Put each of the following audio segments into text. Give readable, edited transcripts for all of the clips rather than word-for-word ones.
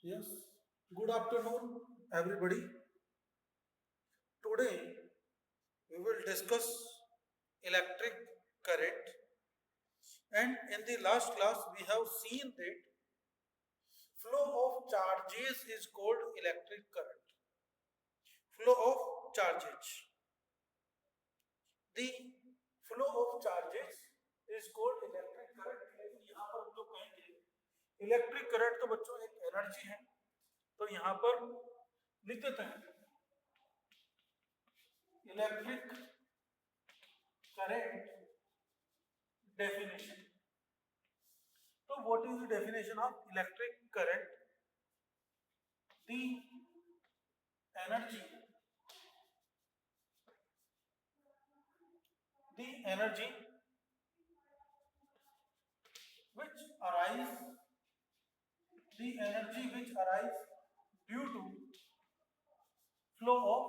Yes. Good afternoon, everybody. Today we will discuss electric current. And in the last class, we have seen that flow of charges is called electric current. Flow of charges. The flow of charges is called electric current. लेकिन यहाँ पर हम लोग कहेंगे electric current तो बच्चों एक energy है, तो यहाँ पर लिख देते हैं electric current definition. So what is the definition of electric current? The energy which arise due to flow of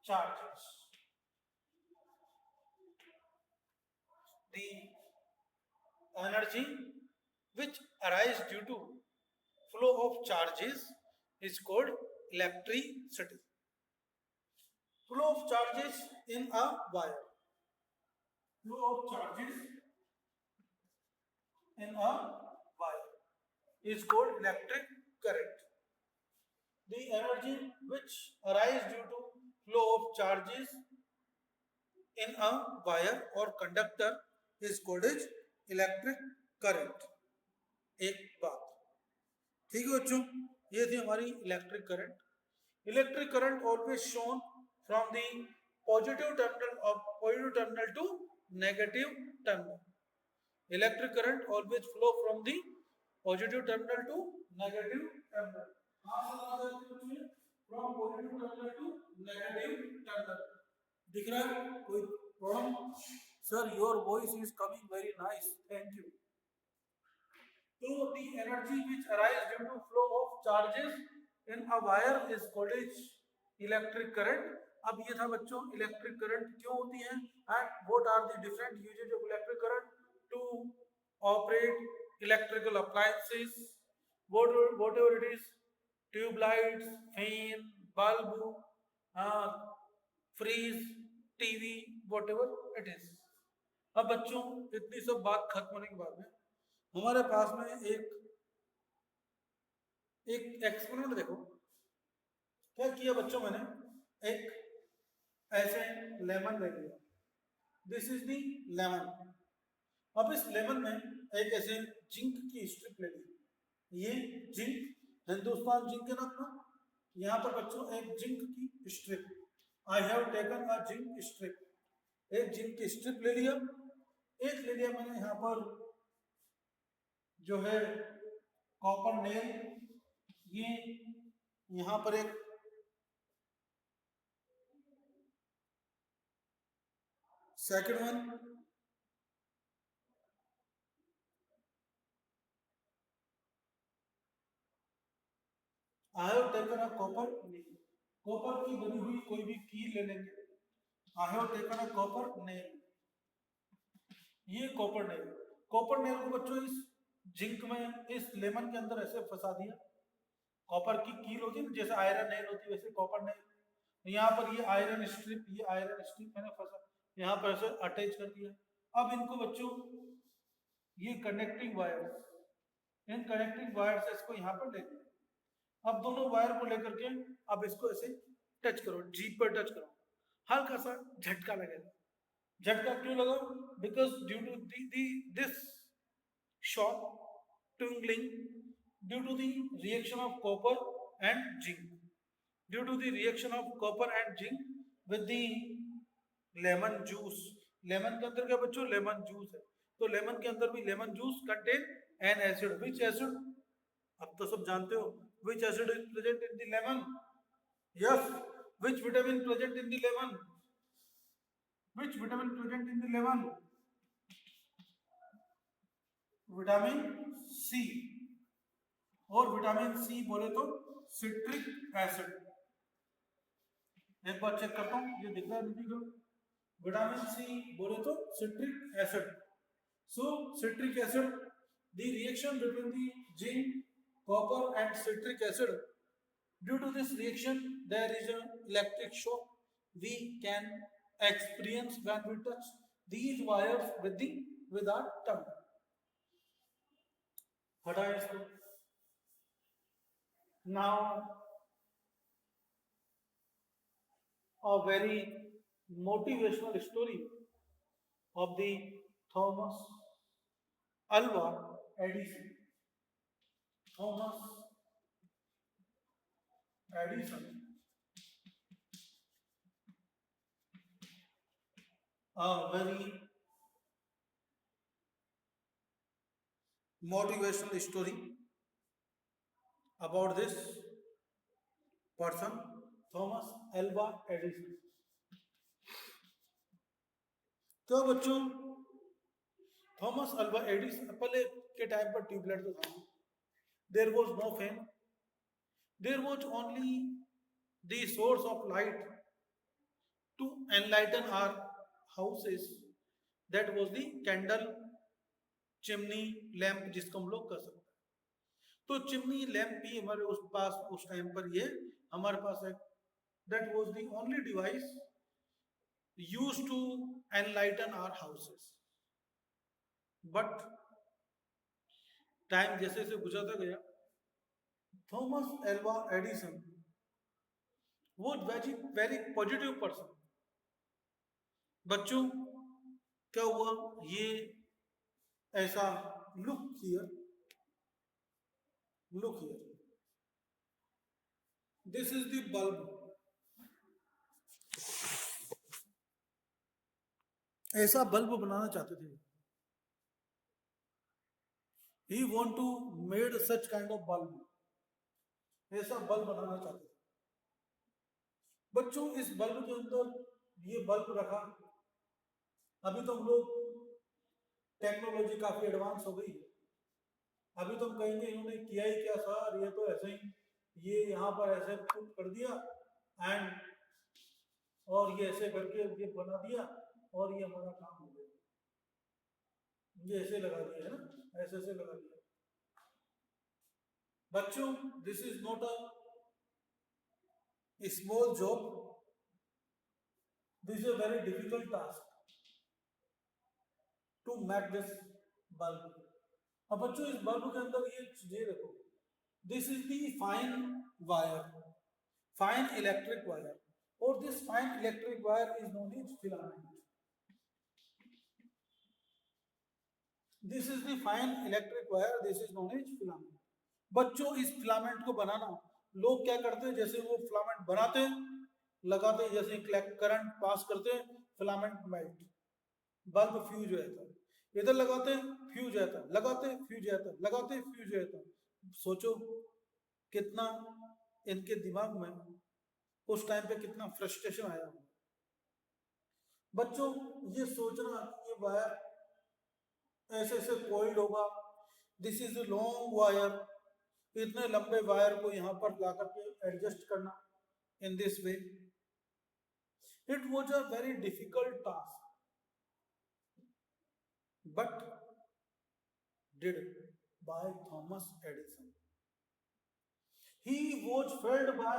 charges. The energy which arise due to flow of charges is called electricity. Flow of charges in a wire. Flow of charges in a wire is called electric current. The energy which arise due to flow of charges in a wire or conductor is called as electric current. एक बात ठीक है बच्चों, ये थी हमारी electric current. Electric current always shown from the positive terminal to negative terminal. Electric current always flow from the positive terminal to negative terminal. From positive terminal to negative terminal. दिख रहा है कोई problem? Sir your voice is coming very nice, thank you. तो the energy which arise due to flow of charges in a wire is called as electric current. अब ये था बच्चों electric current क्यों होती है and what are the different uses of electric current to operate electrical appliances, whatever it is, tube lights, fan, bulb, fridge, TV, whatever it is. अब बच्चों इतनी सब बात खत्म होने के बाद में हमारे पास में एक एक्सपेरिमेंट देखो क्या किया बच्चों. मैंने एक ऐसे लेमन ले लिया. This is the lemon. अब इस लेमन में एक ऐसे जिंक की स्ट्रिप ले ली. ये जिंक हिंदुस्तान जिंक के नाम पर. यहाँ पर बच्चों एक जिंक की strip. I have taken a zinc strip. एक जिंक की स्ट्रिप ले लिया. एक ले लिया मैंने यहाँ पर जो है कॉपर नेल. ये यहाँ पर एक second one I have taken a copper nail. Copper की बनी हुई कोई भी कील ले लेंगे. I have taken a copper nail. ये कॉपर नेल. कॉपर नेल को बच्चों इस जिंक में इस लेमन के अंदर ऐसे फंसा दिया. कॉपर की कील होती है जैसे आयरन नेल होती है वैसे कॉपर नेल. यहाँ पर ये आयरन स्ट्रिप मैंने फंसा यहाँ पर ऐसे अटैच कर दिया. अब इनको बच्चों ये connecting wire, in connecting wire से इसको यहाँ पर ले लिया. अब दोनों वायर को लेकर के अब इसको ऐसे टच करो, जीप पर टच करो. हल्का सा झटका लगेगा. झटका क्यों लगा? Because due to this shock tingling due to the reaction of copper and zinc. Due to the reaction of copper and zinc with the lemon juice. Lemon के अंदर क्या बच्चों? लेमन जूस है. तो लेमन के अंदर भी lemon juice contain N acid. विच acid? अब तो सब जानते हो. Which acid is present in the lemon? Yes. Which vitamin present in the lemon? Which vitamin present in the lemon? Vitamin C. और विटामिन सी बोले तो सिट्रिक एसिड. एक बार check करता हूं ये दिख रहा है नहीं दिख. विटामिन सी बोले तो citric acid. So citric acid, the reaction between the zinc copper and citric acid. Due to this reaction, there is an electric shock we can experience when we touch these wires with our tongue. हटाए इसको. Now, a very motivational story of the Thomas Alva Edison. Thomas Edison, a very motivational story about this person, Thomas Alva Edison. तो बच्चों, Thomas Alva Edison पहले के time पर tubelight तो था. There was no fan. There was only the source of light to enlighten our houses. That was the candle, chimney, lamp, जिसको हम लोग कर सकते हैं. तो चिमनी, लैंप भी हमारे उस पास उस टाइम पर ये हमारे पास है. That was the only device used to enlighten our houses. But time जैसे जैसे गुजरता गया, थॉमस एल्वा एडिसन वो वेरी वेरी पॉजिटिव पर्सन. बच्चों क्या हुआ, ये ऐसा look here, this is the bulb. ऐसा बल्ब बनाना चाहते थे. He want to made such kind of bulb. ऐसा बल्ब बनाना चाहते थे. बच्चों इस बल्ब के अंदर ये बल्ब रखा. अभी तो हम लोग टेक्नोलॉजी काफी एडवांस हो गई है. अभी तो हम कहेंगे इन्होंने किया ही क्या सर, ये तो ऐसे ही ये यहाँ पर ऐसे पुट कर दिया एंड और ये ऐसे करके ये बना दिया और ये हमारा काम हो गया. ये ऐसे लगा दिया है ना, ऐसे ऐसे लगा दिया. बच्चों this is not a small job. This is a very difficult task to make this bulb. अब बच्चों इस बल्ब के अंदर ये देखो, this is the fine wire, fine electric wire, और this fine electric wire is known as filament. This is the fine electric wire, this is known as filament. बच्चों इस फिलामेंट को बनाना लोग क्या करते हैं, जैसे वो फिलामेंट बनाते लगाते, जैसे करंट पास करते, फिलामेंट मेल्ट, बल्ब फ्यूज हो जाता है. इधर लगाते फ्यूज जाता, लगाते फ्यूज जाता, लगाते फ्यूज जाता. सोचो कितना इनके दिमाग में उस टाइम पे कितना फ्रस्ट्रेशन आया. बच्चों ये सोचना कि ये वायर ऐसे ऐसे कोइल्ड होगा, this is a long wire, इतने लंबे वायर को यहां पर ला करके एडजस्ट करना in this way, it was a very difficult task. but did by Thomas Edison. He was failed by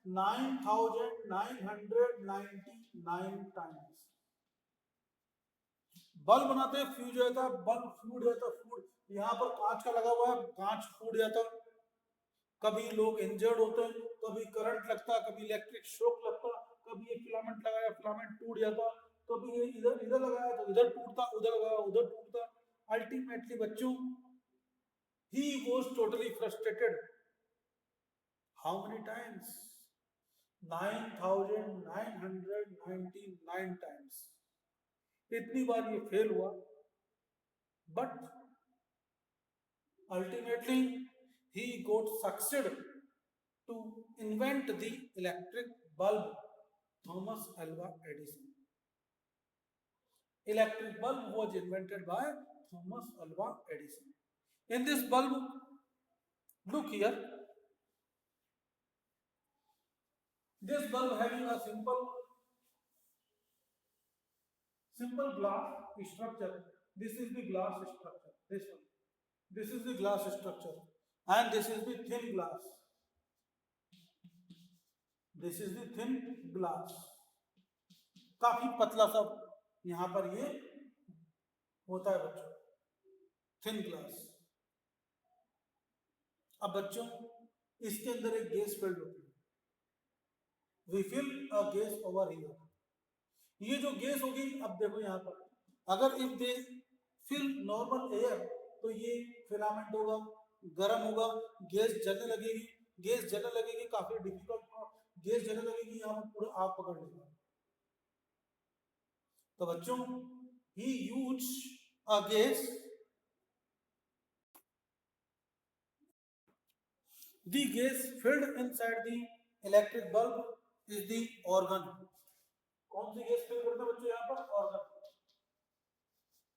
9,999 times. Bulb बनाते फ्यूज जाता, बल्ब फूट जाता, फूट यहाँ पर कांच का लगा हुआ है, कांच फूट जाता. कभी लोग इंजर्ड होते हैं, कभी करंट लगता, कभी इलेक्ट्रिक शॉक लगता, कभी ये फिलामेंट लगाया फिलामेंट टूट जाता, कभी ये इधर इधर लगाया तो इधर टूटता, उधर लगाया उधर टूटता. अल्टीमेटली बच्चों he was totally frustrated. How many times? 9,999 times. इतनी बार ये फेल हुआ, but ultimately he got succeeded to invent the electric bulb. Thomas Alva Edison. Electric bulb was invented by Thomas Alva Edison. In this bulb, look here, this bulb having a simple glass structure. This is the glass structure. This one. This is the glass structure. and this is the thin glass. This is the thin glass. काफी पतला सा यहां पर ये होता है बच्चों, thin glass. अब बच्चों इसके अंदर एक गैस फिल्ड होती है, we fill a gas over here. ये जो गैस होगी, अब देखो यहां पर, अगर if they fill normal air तो ये फिलामेंट होगा, गर्म होगा, गैस जलने लगेगी, गैस जलने लगेगी, काफी डिफिकल्ट गैस जलने लगेगी, यहाँ पर पूरा आग पकड़ लेगा। तो बच्चों ही use a gas, the gas filled inside the electric bulb is the organ। कौन सी गैस फिल करते हैं बच्चों यहाँ पर? Organ.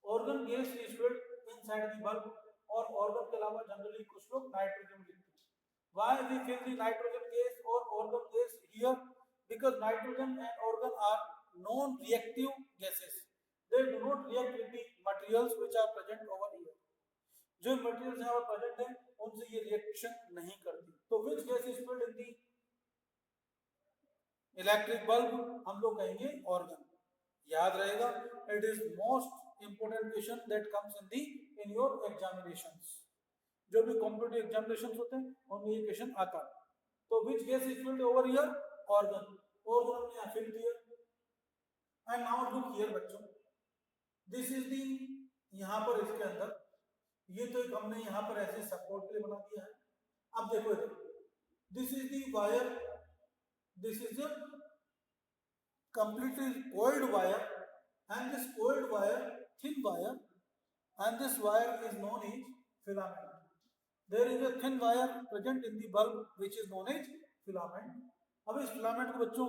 Organ gas is filled inside the bulb, और ऑर्गन के अलावा जनरली कुछ लोग नाइट्रोजन लिखते हैं। Why we fill the nitrogen gas or organ gas here? Because nitrogen and organ are non-reactive gases. They do not react with the materials which are present over here. जो materials यहाँ पर present है उनसे ये reaction नहीं करती। तो which gas is filled in the electric bulb? हम लोग कहेंगे ऑर्गन। याद रहेगा, it is most important question that comes in your examinations. जो भी कॉम्पिटिटिव एग्जामिनेशंस होते हैं उनमें ये क्वेश्चन आता है। तो which gas is filled over here? Organ. Organ हमने यहाँ फिल किया। एंड नाउ लुक हियर बच्चों, दिस इज दी, यहाँ पर इसके अंदर ये तो एक हमने यहाँ पर ऐसे सपोर्ट के लिए बना दिया है। अब देखो इधर, this is the wire, this is the completely coiled wire, and this coiled wire, thin wire, and this wire is known as filament. There is a thin wire present in the bulb which is known as filament. अब इस filament को बच्चों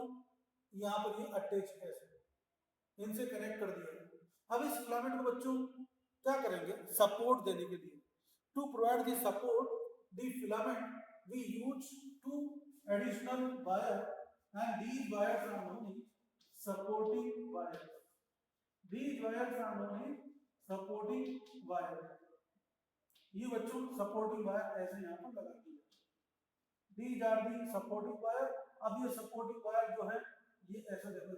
यहाँ पर ये attach है, इनसे connect कर दिया। अब इस फिलामेंट को बच्चों क्या करेंगे? सपोर्ट देने के लिए, to provide the support the filament we use to additional wire, and these wires are known as supporting wire. These wires are known as supporting wire. ये बच्चों सपोर्टिंग वायर ऐसे यहाँ पर लगा दी है। These are the supporting wire. अब ये सपोर्टिंग वायर जो है ये ऐसा देखो,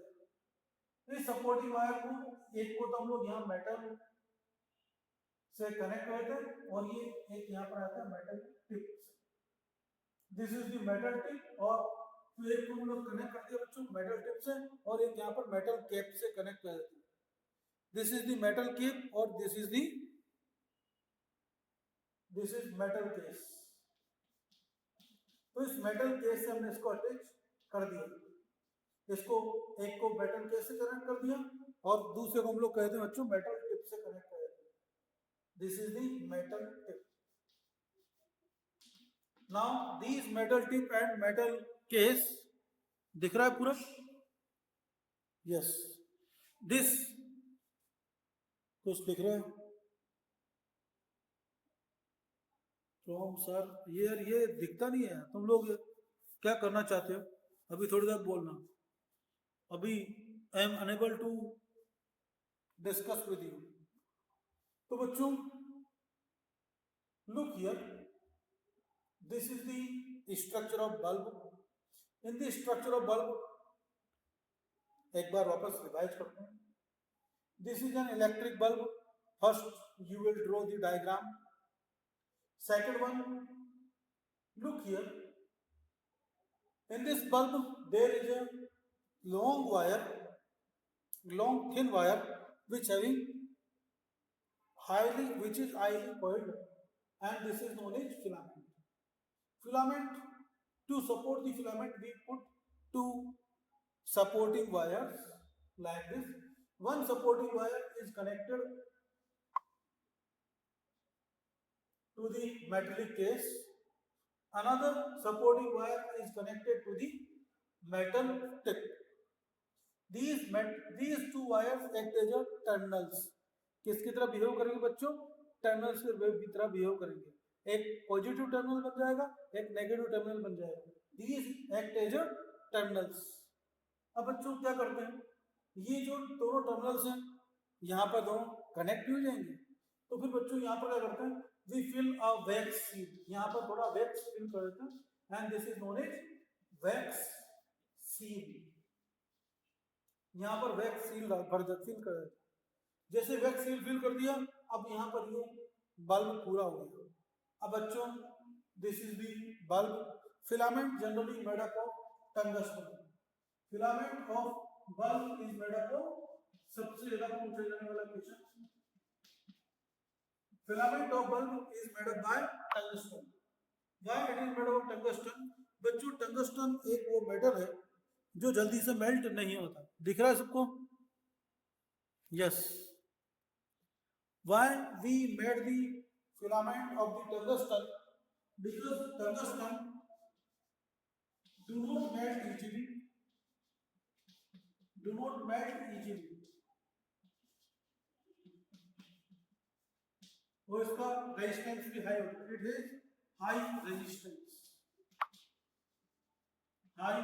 इस सपोर्टिंग वायर को, एक को तो हम लोग यहाँ मेटल से कनेक्ट करते हैं, और ये एक यहाँ पर आता है मेटल टिप से। This is the metal tip, और फिर एक को हम लोग कनेक्ट करते हैं बच्चों मेटल टिप से, और एक यहाँ पर मेटल कैप से कनेक्ट कर देते हैं। This is the metal cap, और दिस इज मेटल केस। तो इस मेटल केस से हमने इसको अटैच कर दिया, इसको एक को मेटल केस से कनेक्ट कर दिया, और दूसरे को हम लोग कहते हैं बच्चों मेटल टिप से कनेक्ट कर देते हैं। This is the metal tip. Now this metal tip and metal case दिख रहा है पूरा? यस। दिस कुछ दिख रहा है फ्रॉम सर? ये दिखता नहीं है। तुम लोग क्या करना चाहते हो? अभी थोड़ी देर बोलना। अभी I am unable to discuss with you. तो बच्चों look here, this is the structure of bulb. In the structure of bulb, एक बार वापस रिवाइज करते हैं। This is an electric bulb. First you will draw the diagram. Second one, look here. In this bulb, there is a long wire, long thin wire, which is highly coiled, and this is known as filament. Filament. To support the filament, we put two supporting wires like this. One supporting wire is connected to the metallic case. Another supporting wire is connected to the metal tip. These two wires act as a terminals. किसकी तरह behave करेंगे बच्चों? Terminals की तरह behave करेंगे। एक positive terminal बन जाएगा, एक नेगेटिव टर्मिनल बन जाएगा। These act as a terminals. अब बच्चों क्या करते हैं, ये जो दोनों टर्मिनल्स हैं यहाँ पर दोनों कनेक्ट हो जाएंगे। तो फिर बच्चों यहाँ पर क्या करते हैं, we fill a wax seal. यहाँ पर थोड़ा wax fill कर देते हैं and this is known as wax seal. यहाँ पर wax seal भर देते fill कर देते, जैसे wax seal fill कर दिया, अब यहाँ पर ये बल्ब पूरा हो गया. अब बच्चों this is the bulb. Filament generally made up of tungsten. Filament of bulb is made up of, सबसे ज्यादा पूछा जाने वाला question, filament of bulb is made up by tungsten. Why it is made up of tungsten? बच्चों tungsten एक वो metal है जो जल्दी से मेल्ट नहीं होता. दिख रहा है सबको? Yes. Why we made the filament of the tungsten? Because tungsten do not melt easily. Do not melt easily. और इसका रेजिस्टेंस भी हाई होता है. It is high resistance. High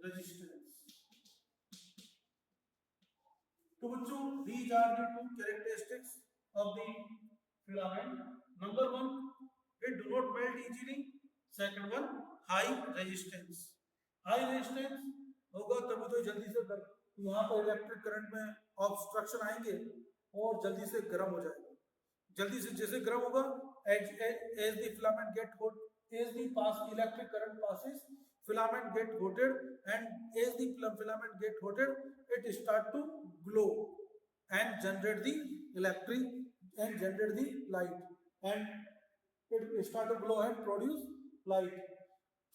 resistance. तो बच्चों these are the two characteristics of the filament. Number one, it do not melt easily. Second one, high resistance. High resistance होगा तभी तो जल्दी से यहाँ पर इलेक्ट्रिक करंट में ऑब्स्ट्रक्शन आएंगे और जल्दी से गर्म हो जाएगा. जल्दी से जैसे गर्म होगा, as the filament get hot, as the electric current passes, filament get heated, and as the filament get heated, it start to glow and generate the electric and generate the light, and it start to glow and produce light.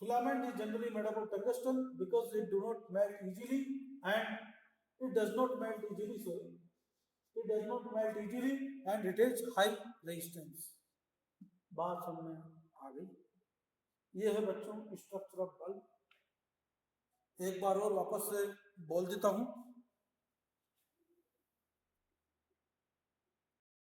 Filament is generally made up of tungsten because it do not melt easily and it does not melt easily. Sorry, it does not melt easily and it is high resistance. बात समझ में आ गई? ये है बच्चों structure of bulb. एक बार और वापस से बोल देता हूं.